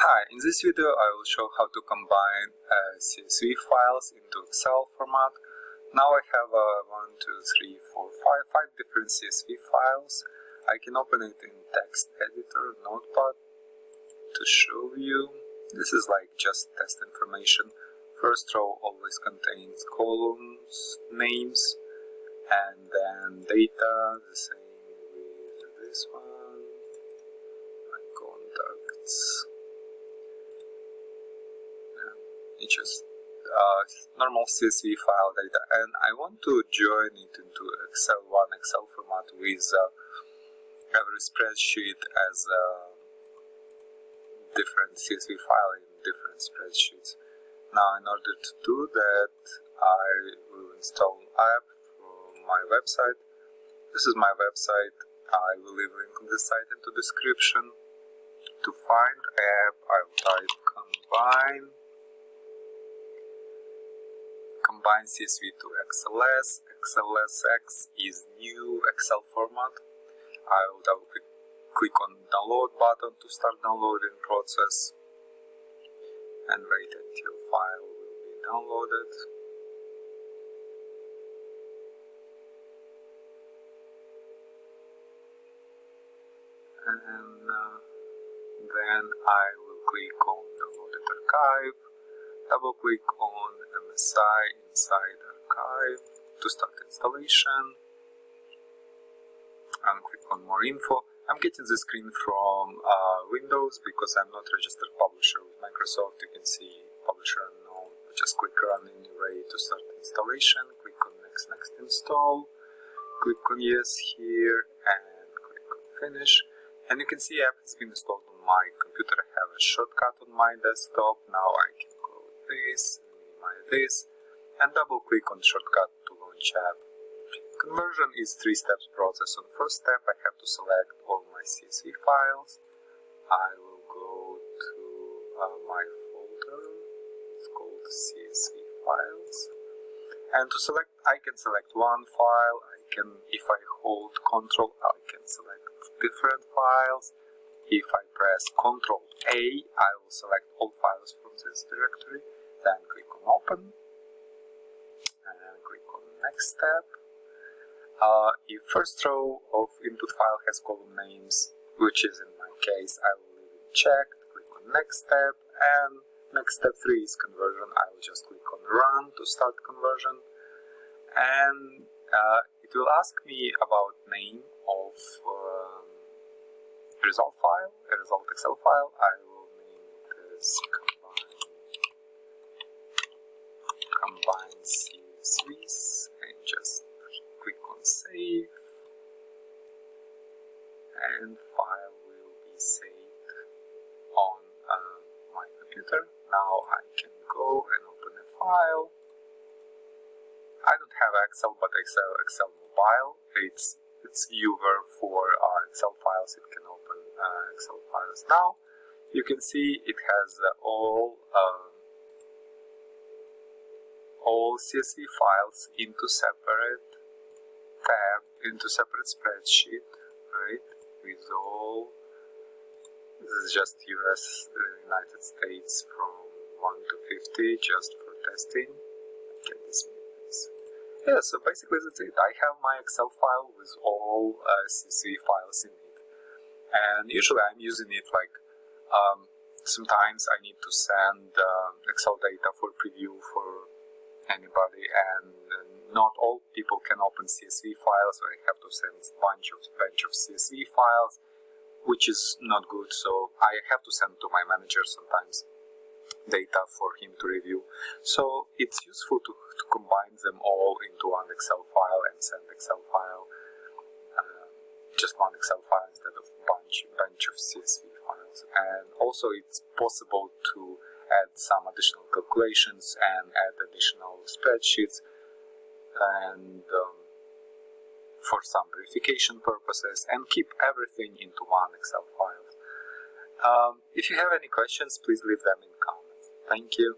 Hi, in this video I will show how to combine CSV files into Excel format. Now I have 5 different CSV files. I can open it in text editor, notepad to show you. This is like just test information. First row always contains columns, names, and then data, the same with this one, my contacts. It's just normal CSV file data, and I want to join it into Excel format with every spreadsheet as a different CSV file in different spreadsheets. Now, in order to do that, I will install an app from my website. This is my website. I will leave a link on the site into the description. To find app, I will type combine CSV to Xlsx. Xlsx is new Excel format. I will double click on download button to start downloading process and wait until file will be downloaded. And then I will click on downloaded archive, double click on MSI inside archive to start installation, and click on more info. I'm getting the screen from Windows because I'm not registered publisher with Microsoft. You can see publisher unknown. Just click run anyway to start installation. Click on next install. Click on yes here and click on finish. And you can see app has been installed on my computer. I have a shortcut on my desktop. Now I can close this, minimize this, and double click on shortcut to launch app. Conversion is 3 steps process. On first step, I have to select all my CSV files. I will go to my folder. It's called CSV files. And to select, I can select one file. If I hold Ctrl, I can select different files. If I press Ctrl A, I will select all files from this directory. Then click on Open and click on Next step. If first row of input file has column names, which is in my case, I will leave it checked. Click on Next step, and next step 3 is conversion. I will just click on Run to start conversion, and it will ask me about name of result file, a result Excel file. I will name it as combine CSVs and just click on save, and file will be saved on my computer. Now I can go and open a file. I don't have Excel, but Excel Mobile. It's viewer for Excel files. It can open Excel files. Now you can see it has all CSV files into separate tab, into separate spreadsheet, right? With all, this is just US, United States from 1 to 50, just for testing. I can dismiss this. Yeah, so basically that's it. I have my Excel file with all CSV files in it, and usually I'm using it like sometimes I need to send Excel data for preview for anybody, and not all people can open CSV files, so I have to send a bunch of CSV files, which is not good. So I have to send to my manager sometimes data for him to review. So it's useful to combine them all into one Excel file and send Excel file, just one Excel file instead of bunch of CSV files. And also it's possible to add some additional calculations and add additional spreadsheets, and for some verification purposes, and keep everything into one Excel file. If you have any questions, please leave them in comments. Thank you.